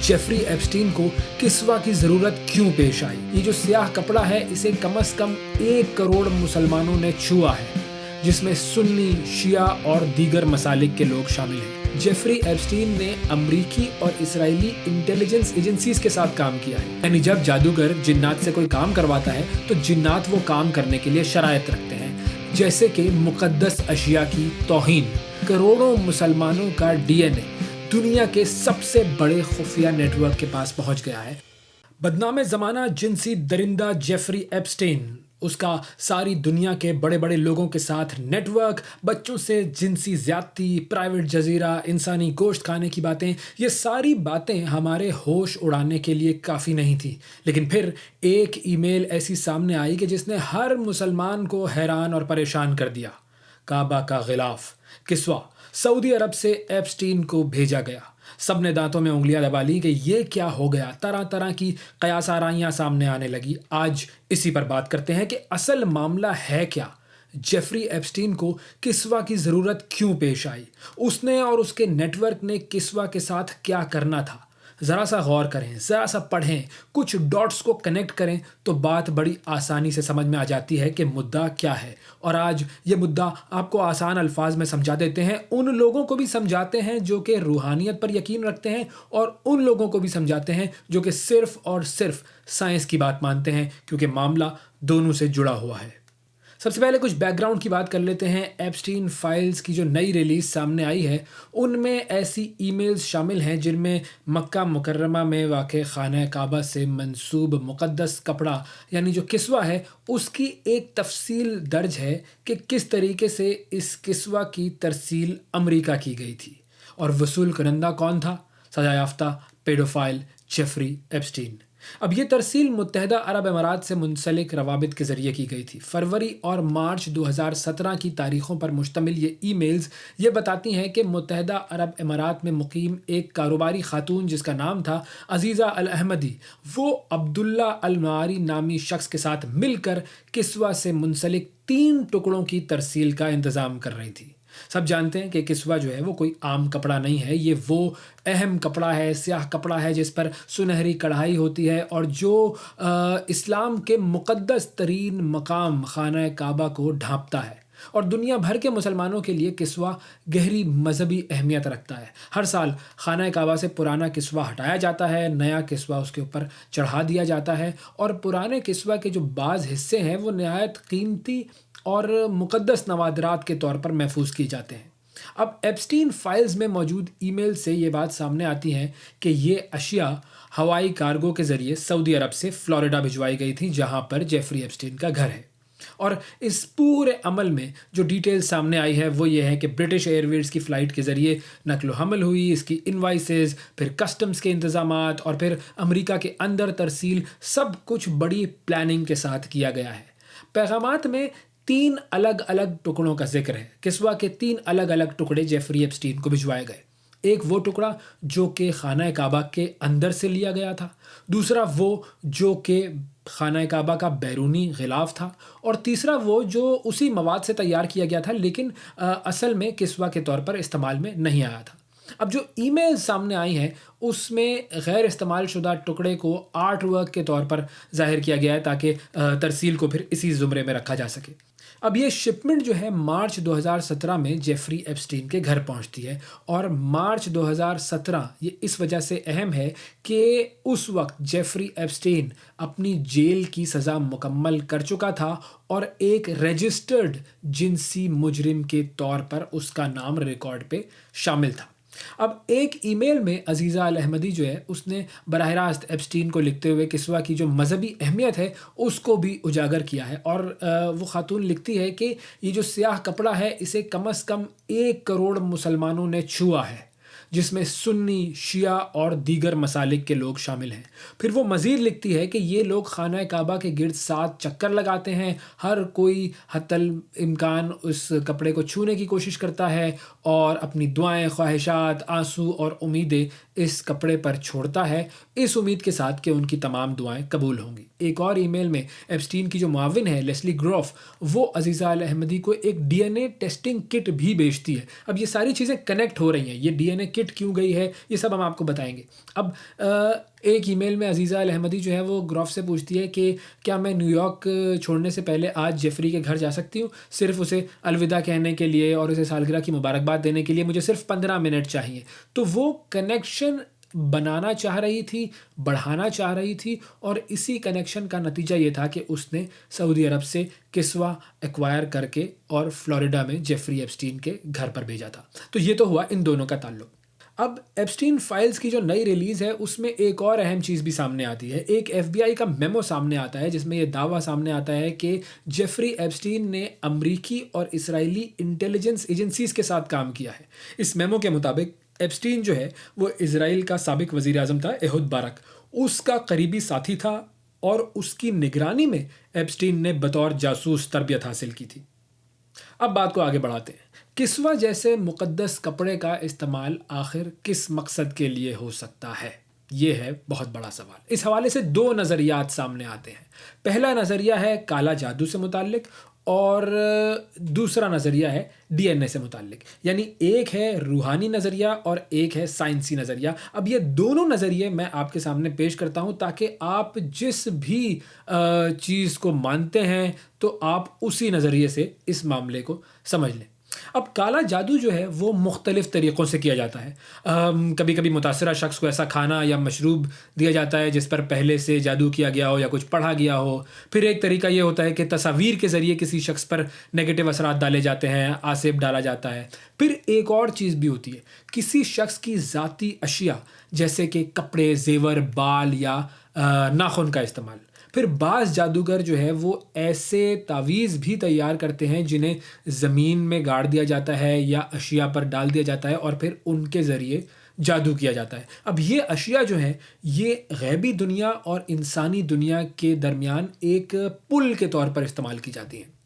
Jeffrey Epstein को किस्वा की जरूरत क्यों पेश आई। ये जो स्याह कपड़ा है इसे कम से कम 1 करोड़ मुसलमानों ने छुआ है, जिसमें सुन्नी, शिया और दीगर मसालिक के लोग शामिल हैं। जेफरी एप्स्टीन ने अमरीकी और इजरायली इंटेलिजेंस एजेंसीज के साथ काम किया है। यानी जब जादूगर जिन्नात से कोई काम करवाता है तो जिन्नात वो काम करने के लिए शराइत रखते हैं, जैसे कि मुकद्दस अशिया की तौहीन। करोड़ों मुसलमानों का डीएनए दुनिया के सबसे बड़े खुफिया नेटवर्क के पास पहुंच गया है। बदनाम ज़माना जिनसी दरिंदा जेफरी एप्स्टीन, उसका सारी दुनिया के बड़े बड़े लोगों के साथ नेटवर्क, बच्चों से जिनसी ज्यादती, प्राइवेट जजीरा, इंसानी गोश्त खाने की बातें, ये सारी बातें हमारे होश उड़ाने के लिए काफ़ी नहीं थी। लेकिन फिर एक ईमेल ऐसी सामने आई कि जिसने हर मुसलमान को हैरान और परेशान कर दिया। काबा का गिलाफ किस्वा सऊदी अरब से एप्स्टीन को भेजा गया। सबने दांतों में उंगलियां दबा ली कि ये क्या हो गया। तरह तरह की कयास आराइयां सामने आने लगी। आज इसी पर बात करते हैं कि असल मामला है क्या। जेफरी एप्स्टीन को किस्वा की ज़रूरत क्यों पेश आई, उसने और उसके नेटवर्क ने किस्वा के साथ क्या करना था। ज़रा सा गौर करें, ज़रा सा पढ़ें, कुछ डॉट्स को कनेक्ट करें तो बात बड़ी आसानी से समझ में आ जाती है कि मुद्दा क्या है। और आज ये मुद्दा आपको आसान अल्फाज में समझा देते हैं, उन लोगों को भी समझाते हैं जो कि रूहानियत पर यकीन रखते हैं, और उन लोगों को भी समझाते हैं जो कि सिर्फ और सिर्फ साइंस की बात मानते हैं, क्योंकि मामला दोनों से जुड़ा हुआ है। सबसे पहले कुछ बैकग्राउंड की बात कर लेते हैं। एप्स्टीन फाइल्स की जो नई रिलीज सामने आई है उनमें ऐसी ईमेल्स शामिल हैं जिनमें मक्का मुकर्रमा में वाक़े खाना काबा से मंसूब मुक़द्दस कपड़ा यानी जो किस्वा है उसकी एक तफसील दर्ज है कि किस तरीके से इस किस्वा की तरसील अमरीका की गई थी, और वसूल करंदा कौन था? सजा याफ्ता पेडोफाइल जेफरी एप्स्टीन। अब ये तरसील मुत्तहदा अरब अमारात से मुंसलिक रवाबित के ज़रिए की गई थी। फरवरी और मार्च 2017 की तारीख़ों पर मुश्तमिल ये ईमेल्स ये बताती हैं कि मुत्तहदा अरब अमारात में मुकीम एक कारोबारी खातून जिसका नाम था अजीज़ा अल अहमदी, वो अब्दुल्ला अल मारी नामी शख्स के साथ मिलकर किस्वा से मुंसलिक 3 टुकड़ों की तरसील का इंतज़ाम कर रही थी। सब जानते हैं कि किस्वा जो है वो कोई आम कपड़ा नहीं है, ये वो अहम कपड़ा है, स्याह कपड़ा है जिस पर सुनहरी कढ़ाई होती है और जो इस्लाम के मुक़द्दस तरीन मकाम खाना काबा को ढांपता है। और दुनिया भर के मुसलमानों के लिए किस्वा गहरी मजहबी अहमियत रखता है। हर साल खाना काबा से पुराना किस्वा हटाया जाता है, नया किस्वा उसके ऊपर चढ़ा दिया जाता है, और पुराने किस्वा के जो बाज़ हिस्से हैं वो नहायत कीमती और मुक़द्दस नवादरात के तौर पर महफूज किए जाते हैं। अब एप्स्टीन फाइल्स में मौजूद ईमेल से ये बात सामने आती है कि ये अशिया हवाई कार्गो के ज़रिए सऊदी अरब से फ्लोरिडा भिजवाई गई थी, जहां पर जेफरी एप्स्टीन का घर है। और इस पूरे अमल में जो डिटेल सामने आई है वो ये है कि ब्रिटिश एयरवेज की फ़्लाइट के ज़रिए नकलो हमल हुई, इसकी इनवाइसेस, फिर कस्टम्स के इंतज़ामात और फिर अमेरिका के अंदर तरसील, सब कुछ बड़ी प्लानिंग के साथ किया गया है। पैगामात में 3 अलग अलग टुकड़ों का जिक्र है। किस्वा के 3 अलग अलग टुकड़े जेफरी एप्स्टीन को भिजवाए गए। एक वो टुकड़ा जो कि खाना काबा के अंदर से लिया गया था, दूसरा वो जो कि खाना काबा का बैरूनी गिलाफ था, और तीसरा वो जो उसी मवाद से तैयार किया गया था लेकिन असल में किस्वा के तौर पर इस्तेमाल में नहीं आया था। अब जो ईमेल सामने आई हैं उसमें गैर इस्तेमाल शुदा टुकड़े को आर्ट वर्क के तौर पर ज़ाहिर किया गया है ताकि तरसील को फिर इसी ज़ुमरे में रखा जा सके। अब ये शिपमेंट जो है मार्च 2017 में जेफरी एप्स्टीन के घर पहुंचती है, और मार्च 2017 ये इस वजह से अहम है कि उस वक्त जेफरी एप्स्टीन अपनी जेल की सज़ा मुकम्मल कर चुका था और एक रजिस्टर्ड जिनसी मुजरिम के तौर पर उसका नाम रिकॉर्ड पे शामिल था। अब एक ईमेल में अजीज़ा अल अहमदी जो है उसने बराह रास्त एप्स्टीन को लिखते हुए किस्वा की जो मजहबी अहमियत है उसको भी उजागर किया है, और वो खातून लिखती है कि ये जो स्याह कपड़ा है इसे कम से कम 1 करोड़ मुसलमानों ने छुआ है, जिसमें सुन्नी, शिया और दीगर मसालिक के लोग शामिल हैं। फिर वो मज़ीद लिखती है कि ये लोग खाना काबा के गिर्द 7 चक्कर लगाते हैं, हर कोई हत्तल इम्कान उस कपड़े को छूने की कोशिश करता है और अपनी दुआएं, ख्वाहिशात, आंसू और उम्मीदें इस कपड़े पर छोड़ता है, इस उम्मीद के साथ कि उनकी तमाम दुआएं कबूल होंगी। एक और ईमेल में एप्स्टीन की जो मुआविन है लेस्ली ग्रोफ, वो अजीज़ा अल अहमदी को एक डीएनए टेस्टिंग किट भी बेचती है। अब ये सारी चीज़ें कनेक्ट हो रही हैं, ये डीएनए किट क्यों गई है ये सब हम आपको बताएंगे। अब एक ईमेल में अजीज़ा अल अहमदी जो है वो ग्रोफ से पूछती है कि क्या मैं न्यूयॉर्क छोड़ने से पहले आज जेफरी के घर जा सकती हूँ, सिर्फ उसे अलविदा कहने के लिए और उसे सालगिरह की मुबारकबाद देने के लिए मुझे सिर्फ 15 मिनट चाहिए। तो वो कनेक्शन बनाना चाह रही थी, बढ़ाना चाह रही थी, और इसी कनेक्शन का नतीजा ये था कि उसने सऊदी अरब से किस्वा एक्वायर करके और फ्लोरिडा में जेफरी एप्स्टीन के घर पर भेजा था। तो ये तो हुआ इन दोनों का ताल्लुक। अब एप्स्टीन फाइल्स की जो नई रिलीज़ है उसमें एक और अहम चीज़ भी सामने आती है। एक एफबीआई का मेमो सामने आता है जिसमें यह दावा सामने आता है कि जेफरी एप्स्टीन ने अमरीकी और इसराइली इंटेलिजेंस एजेंसीज़ के साथ काम किया है। इस मेमो के मुताबिक एप्स्टीन जो है वो इज़राइल का साबिक वज़ीर आज़म था एहुद बारक, उसका करीबी साथी था और उसकी निगरानी में एप्स्टीन ने बतौर जासूस तरबियत हासिल की थी। अब बात को आगे बढ़ाते हैं। किस्वा जैसे मुक़द्दस कपड़े का इस्तेमाल आखिर किस मकसद के लिए हो सकता है, ये है बहुत बड़ा सवाल। इस हवाले से दो नज़रियात सामने आते हैं। पहला नज़रिया है काला जादू से मुताल्लिक और दूसरा नज़रिया है डीएनए से मुताल्लिक। यानी एक है रूहानी नज़रिया और एक है साइंसी नज़रिया। अब ये दोनों नज़रिए मैं आपके सामने पेश करता हूँ ताकि आप जिस भी चीज़ को मानते हैं तो आप उसी नज़रिए से इस मामले को समझ लें। अब काला जादू जो है वो मुख्तलिफ़ तरीक़ों से किया जाता है। कभी कभी मुतासरा शख्स को ऐसा खाना या मशरूब दिया जाता है जिस पर पहले से जादू किया गया हो या कुछ पढ़ा गया हो। फिर एक तरीका ये होता है कि तस्वीर के ज़रिए किसी शख्स पर नेगेटिव असरात डाले जाते हैं, आसिब डाला जाता है। फिर एक और चीज़ भी होती है, किसी शख्स की ज़ाती अशिया जैसे कि कपड़े, जेवर, बाल या नाखून का इस्तेमाल। फिर बाज़ जादूगर जो है वो ऐसे तावीज़ भी तैयार करते हैं जिन्हें ज़मीन में गाड़ दिया जाता है या अशिया पर डाल दिया जाता है और फिर उनके ज़रिए जादू किया जाता है। अब ये अशिया जो है ये गैबी दुनिया और इंसानी दुनिया के दरमियान एक पुल के तौर पर इस्तेमाल की जाती हैं।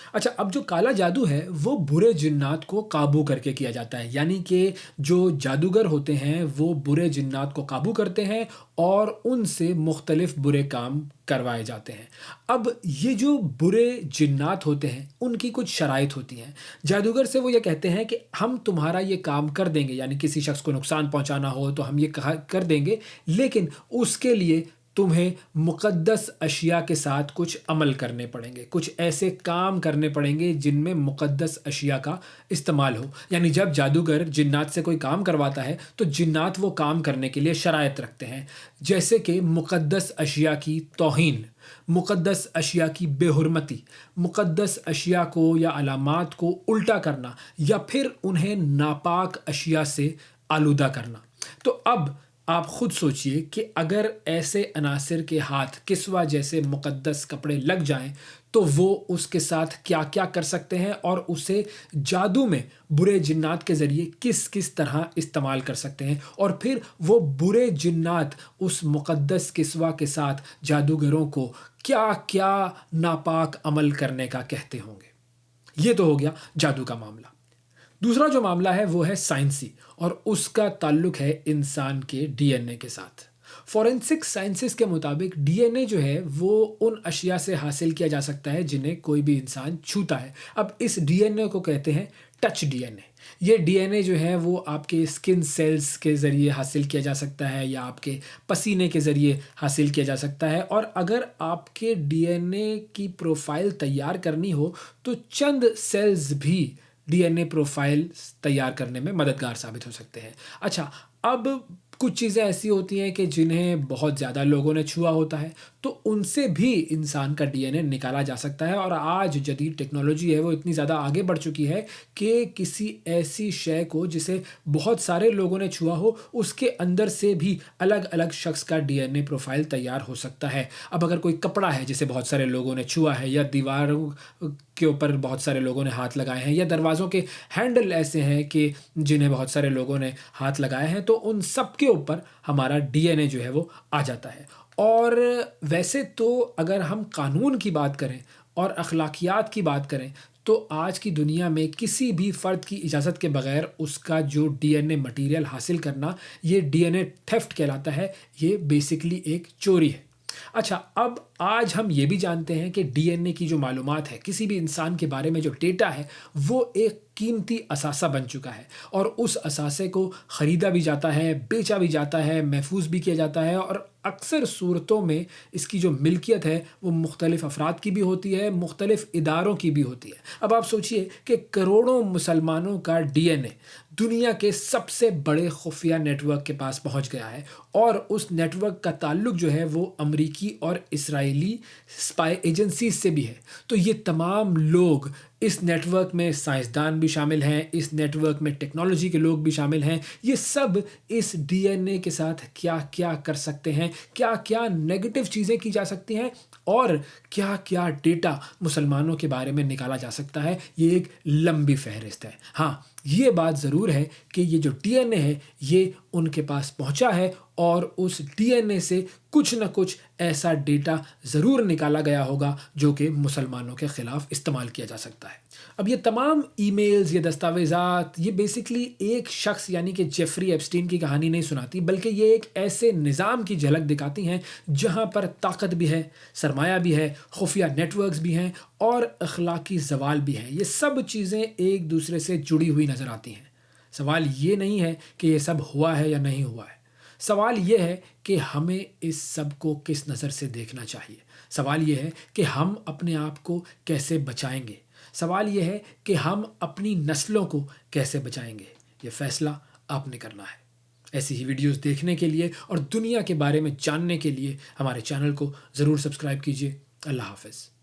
अच्छा, अब जो काला जादू है वो बुरे जिन्नात को काबू करके किया जाता है। यानी कि जो जादूगर होते हैं वो बुरे जिन्नात को काबू करते हैं और उनसे मुख्तलिफ बुरे काम करवाए जाते हैं। अब ये जो बुरे जिन्नात होते हैं उनकी कुछ शराइत होती हैं। जादूगर से वो ये कहते हैं कि हम तुम्हारा ये काम कर देंगे, यानी किसी शख्स को नुकसान पहुंचाना हो तो हम ये कर देंगे, लेकिन उसके लिए तुम्हें मुक़द्दस अशिया के साथ कुछ अमल करने पड़ेंगे, कुछ ऐसे काम करने पड़ेंगे जिनमें मुक़द्दस अशिया का इस्तेमाल हो। यानी जब जादूगर जिन्नात से कोई काम करवाता है तो जिन्नात वो काम करने के लिए शराइत रखते हैं, जैसे कि मुक़द्दस अशिया की तौहीन, मुक़द्दस अशिया की बेहुरमती, मुक़द्दस अशिया को या अलामात को उल्टा करना या फिर उन्हें नापाक अशिया से आलूदा करना। तो अब आप खुद सोचिए कि अगर ऐसे अनासिर के हाथ किस्वा जैसे मुक़द्दस कपड़े लग जाएं तो वो उसके साथ क्या क्या कर सकते हैं और उसे जादू में बुरे जिन्नात के ज़रिए किस किस तरह इस्तेमाल कर सकते हैं, और फिर वो बुरे जिन्नात उस मुक़द्दस किस्वा के साथ जादूगरों को क्या क्या नापाक अमल करने का कहते होंगे। ये तो हो गया जादू का मामला। दूसरा जो मामला है वो है साइंसी और उसका ताल्लुक है इंसान के डीएनए के साथ। फॉरेंसिक साइंसेस के मुताबिक डीएनए जो है वो उन अशिया से हासिल किया जा सकता है जिन्हें कोई भी इंसान छूता है। अब इस डीएनए को कहते हैं टच डीएनए। ये डीएनए जो है वो आपके स्किन सेल्स के ज़रिए हासिल किया जा सकता है या आपके पसीने के ज़रिए हासिल किया जा सकता है, और अगर आपके डीएनए की प्रोफाइल तैयार करनी हो तो चंद सेल्स भी डीएनए प्रोफाइल तैयार करने में मददगार साबित हो सकते हैं। अच्छा, अब कुछ चीज़ें ऐसी होती हैं कि जिन्हें बहुत ज़्यादा लोगों ने छुआ होता है तो उनसे भी इंसान का डीएनए निकाला जा सकता है, और आज जदीद टेक्नोलॉजी है वो इतनी ज़्यादा आगे बढ़ चुकी है कि किसी ऐसी शय को जिसे बहुत सारे लोगों ने छुआ हो उसके अंदर से भी अलग अलग शख्स का डीएनए प्रोफाइल तैयार हो सकता है। अब अगर कोई कपड़ा है जिसे बहुत सारे लोगों ने छुआ है, या दीवारों के ऊपर बहुत सारे लोगों ने हाथ लगाए हैं, या दरवाज़ों के हैंडल ऐसे हैं कि जिन्हें बहुत सारे लोगों ने हाथ लगाए हैं, तो उन सब के ऊपर हमारा डीएनए जो है वो आ जाता है। और वैसे तो अगर हम कानून की बात करें और अखलाकियात की बात करें तो आज की दुनिया में किसी भी फ़र्द की इजाज़त के बगैर उसका जो डीएनए मटेरियल हासिल करना, ये डीएनए थेफ्ट कहलाता है। ये बेसिकली एक चोरी है। अच्छा, अब आज हम ये भी जानते हैं कि डीएनए की जो मालूमात है, किसी भी इंसान के बारे में जो डेटा है, वो एक कीमती असासा बन चुका है और उस असासे को ख़रीदा भी जाता है, बेचा भी जाता है, महफूज़ भी किया जाता है और अक्सर सूरतों में इसकी जो मिल्कियत है वो मुख्तलिफ़ अफ़राद की भी होती है, मुख्तलिफ़ इदारों की भी होती है। अब आप सोचिए कि करोड़ों मुसलमानों का डीएनए दुनिया के सबसे बड़े खुफिया नेटवर्क के पास पहुंच गया है और उस नेटवर्क का ताल्लुक जो है वो अमरीकी और इसराइली स्पाई एजेंसीज से भी है। तो ये तमाम लोग, इस नेटवर्क में साइंसदान भी शामिल हैं, इस नेटवर्क में टेक्नोलॉजी के लोग भी शामिल हैं। ये सब इस डीएनए के साथ क्या क्या कर सकते हैं, क्या क्या नेगेटिव चीज़ें की जा सकती हैं और क्या क्या डेटा मुसलमानों के बारे में निकाला जा सकता है, ये एक लंबी फहरिस्त है। हाँ, ये बात ज़रूर है कि ये जो डीएनए है ये उनके पास पहुंचा है और उस डीएनए से कुछ न कुछ ऐसा डेटा ज़रूर निकाला गया होगा जो कि मुसलमानों के ख़िलाफ़ इस्तेमाल किया जा सकता है। अब ये तमाम ईमेल्स, ये दस्तावेज़ात, ये बेसिकली एक शख्स यानी कि जेफरी एप्स्टीन की कहानी नहीं सुनाती, बल्कि ये एक ऐसे निज़ाम की झलक दिखाती हैं जहाँ पर ताकत भी है, सरमाया भी है, खुफिया नेटवर्क्स भी हैं और अखलाकी ज़वाल भी हैं। ये सब चीज़ें एक दूसरे से जुड़ी हुई नज़र आती हैं। सवाल ये नहीं है कि ये सब हुआ है या नहीं हुआ है। सवाल ये है कि हमें इस सब को किस नज़र से देखना चाहिए। सवाल ये है कि हम अपने आप को कैसे बचाएंगे। सवाल ये है कि हम अपनी नस्लों को कैसे बचाएंगे। ये फ़ैसला आपने करना है। ऐसी ही वीडियोस देखने के लिए और दुनिया के बारे में जानने के लिए हमारे चैनल को ज़रूर सब्सक्राइब कीजिए। अल्लाह हाफ़िज़।